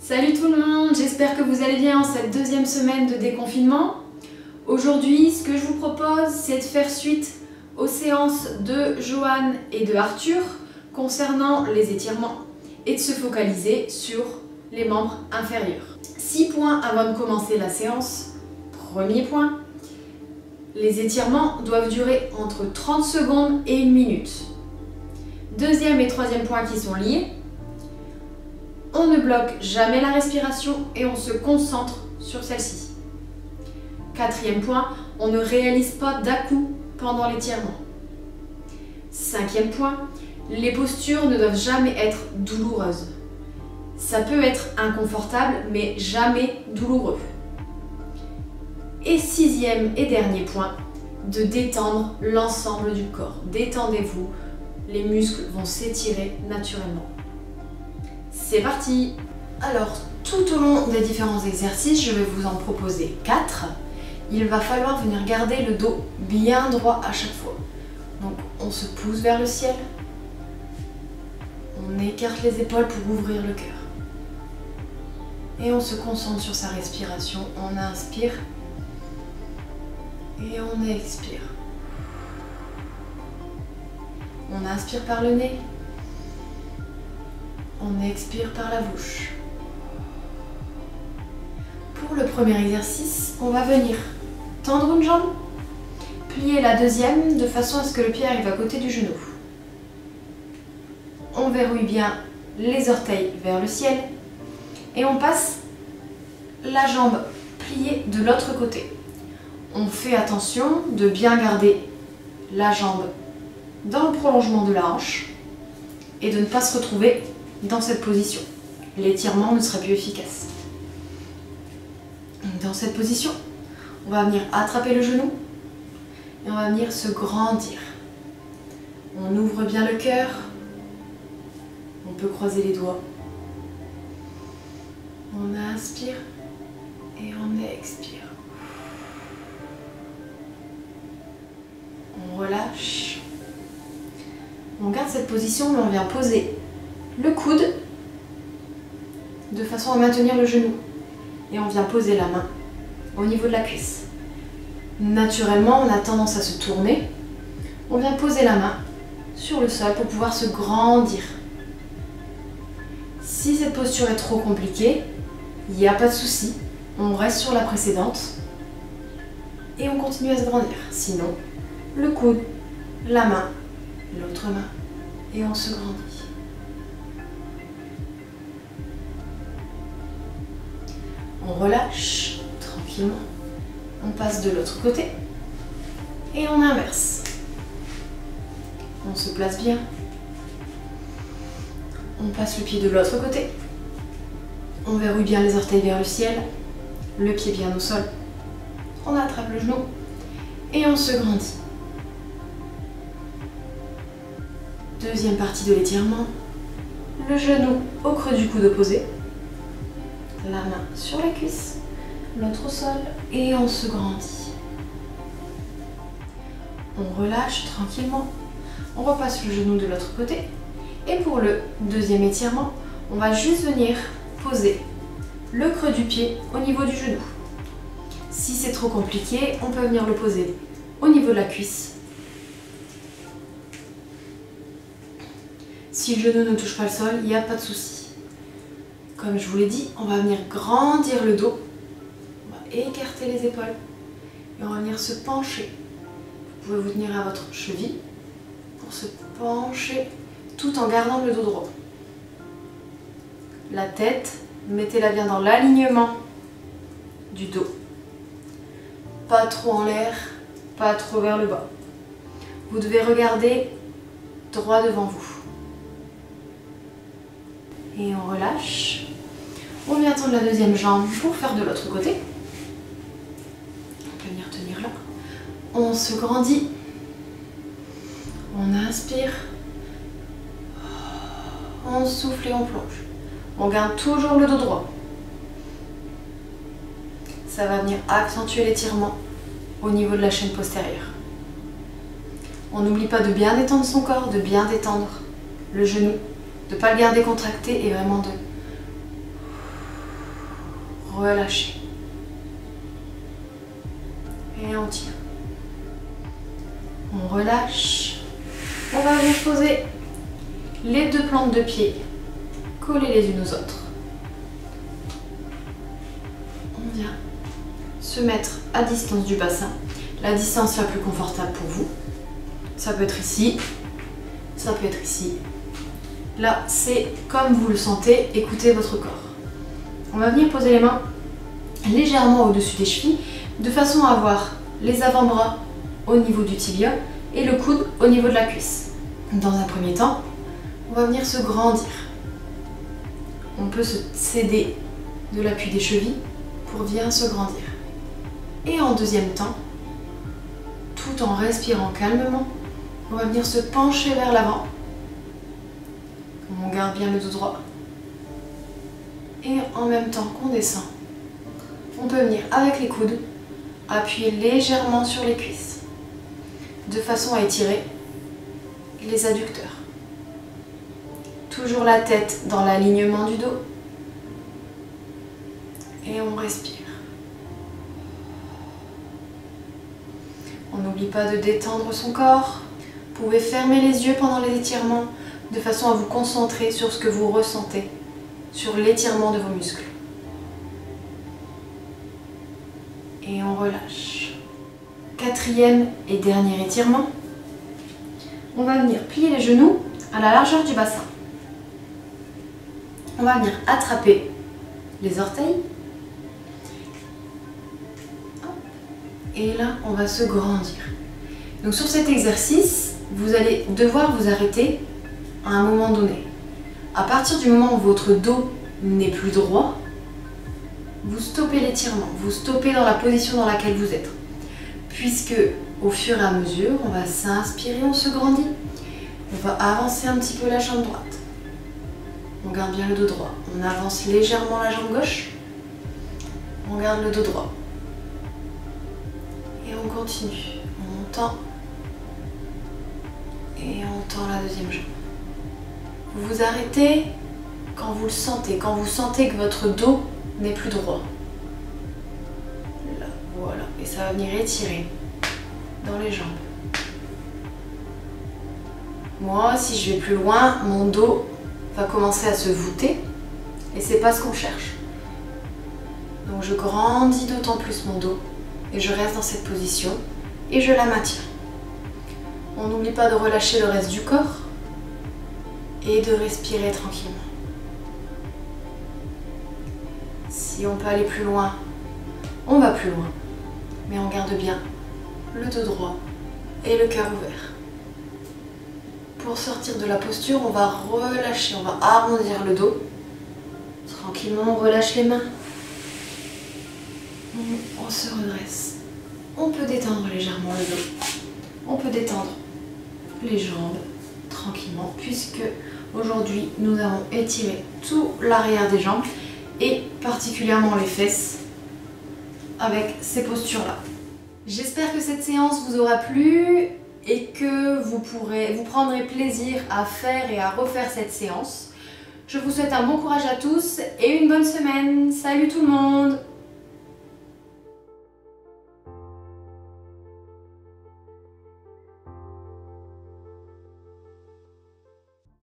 Salut tout le monde, j'espère que vous allez bien en cette deuxième semaine de déconfinement. Aujourd'hui, ce que je vous propose, c'est de faire suite aux séances de Joanne et de Arthur concernant les étirements et de se focaliser sur les membres inférieurs. 6 points avant de commencer la séance. Premier point, les étirements doivent durer entre 30 secondes et 1 minute. Deuxième et troisième point qui sont liés. On ne bloque jamais la respiration et on se concentre sur celle-ci. Quatrième point, on ne réalise pas d'à-coups pendant l'étirement. Cinquième point, les postures ne doivent jamais être douloureuses. Ça peut être inconfortable, mais jamais douloureux. Et sixième et dernier point, de détendre l'ensemble du corps. Détendez-vous, les muscles vont s'étirer naturellement. C'est parti! Alors, tout au long des différents exercices, je vais vous en proposer 4. Il va falloir venir garder le dos bien droit à chaque fois. Donc, on se pousse vers le ciel. On écarte les épaules pour ouvrir le cœur. Et on se concentre sur sa respiration. On inspire et on expire. On inspire par le nez. On expire par la bouche. Pour le premier exercice, on va venir tendre une jambe, plier la deuxième de façon à ce que le pied arrive à côté du genou. On verrouille bien les orteils vers le ciel et on passe la jambe pliée de l'autre côté. On fait attention de bien garder la jambe dans le prolongement de la hanche et de ne pas se retrouver dans cette position. L'étirement ne serait plus efficace. Dans cette position, on va venir attraper le genou et on va venir se grandir. On ouvre bien le cœur. On peut croiser les doigts. On inspire et on expire. On relâche. On garde cette position, mais on vient poser le coude de façon à maintenir le genou. Et on vient poser la main au niveau de la cuisse. Naturellement, on a tendance à se tourner. On vient poser la main sur le sol pour pouvoir se grandir. Si cette posture est trop compliquée, il n'y a pas de souci. On reste sur la précédente et on continue à se grandir. Sinon, le coude, la main, l'autre main et on se grandit. On relâche tranquillement. On passe de l'autre côté et on inverse. On se place bien. On passe le pied de l'autre côté. On verrouille bien les orteils vers le ciel. Le pied bien au sol. On attrape le genou et on se grandit. Deuxième partie de l'étirement. Le genou au creux du coude opposé. La main sur la cuisse, l'autre au sol et on se grandit. On relâche tranquillement. On repasse le genou de l'autre côté. Et pour le deuxième étirement, on va juste venir poser le creux du pied au niveau du genou. Si c'est trop compliqué, on peut venir le poser au niveau de la cuisse. Si le genou ne touche pas le sol, il n'y a pas de souci. Comme je vous l'ai dit, on va venir grandir le dos, on va écarter les épaules et on va venir se pencher. Vous pouvez vous tenir à votre cheville pour se pencher tout en gardant le dos droit. La tête, mettez-la bien dans l'alignement du dos. Pas trop en l'air, pas trop vers le bas. Vous devez regarder droit devant vous. Et on relâche. On vient tendre la deuxième jambe pour faire de l'autre côté. On peut venir tenir là. On se grandit. On inspire. On souffle et on plonge. On garde toujours le dos droit. Ça va venir accentuer l'étirement au niveau de la chaîne postérieure. On n'oublie pas de bien détendre son corps, de bien détendre le genou, de ne pas le garder contracté et vraiment de relâchez. Et on tient. On relâche. On va venir poser les deux plantes de pied collées les unes aux autres. On vient se mettre à distance du bassin, la distance la plus confortable pour vous. Ça peut être ici, ça peut être ici. Là, c'est comme vous le sentez, écoutez votre corps. On va venir poser les mains légèrement au-dessus des chevilles, de façon à avoir les avant-bras au niveau du tibia et le coude au niveau de la cuisse. Dans un premier temps, on va venir se grandir. On peut se céder de l'appui des chevilles pour bien se grandir. Et en deuxième temps, tout en respirant calmement, on va venir se pencher vers l'avant. On garde bien le dos droit. Et en même temps qu'on descend, on peut venir avec les coudes appuyer légèrement sur les cuisses, de façon à étirer les adducteurs. Toujours la tête dans l'alignement du dos. Et on respire. On n'oublie pas de détendre son corps. Vous pouvez fermer les yeux pendant les étirements, de façon à vous concentrer sur ce que vous ressentez, sur l'étirement de vos muscles. Et on relâche. Quatrième et dernier étirement. On va venir plier les genoux à la largeur du bassin. On va venir attraper les orteils. Et là, on va se grandir. Donc sur cet exercice, vous allez devoir vous arrêter à un moment donné. À partir du moment où votre dos n'est plus droit, vous stoppez l'étirement, vous stoppez dans la position dans laquelle vous êtes. Puisque au fur et à mesure, on va s'inspirer, on se grandit. On va avancer un petit peu la jambe droite. On garde bien le dos droit. On avance légèrement la jambe gauche. On garde le dos droit. Et on continue. On tend. Et on tend la deuxième jambe. Vous vous arrêtez quand vous le sentez, quand vous sentez que votre dos n'est plus droit. Là, voilà. Et ça va venir étirer dans les jambes. Moi, si je vais plus loin, mon dos va commencer à se voûter et c'est pas ce qu'on cherche. Donc je grandis d'autant plus mon dos et je reste dans cette position et je la maintiens. On n'oublie pas de relâcher le reste du corps et de respirer tranquillement. Si on peut aller plus loin, on va plus loin, mais on garde bien le dos droit et le cœur ouvert. Pour sortir de la posture, on va relâcher, on va arrondir le dos. Tranquillement, on relâche les mains. On se redresse. On peut détendre légèrement le dos. On peut détendre les jambes tranquillement, puisque aujourd'hui, nous avons étiré tout l'arrière des jambes et particulièrement les fesses avec ces postures-là. J'espère que cette séance vous aura plu et que vous prendrez plaisir à faire et à refaire cette séance. Je vous souhaite un bon courage à tous et une bonne semaine. Salut tout le monde!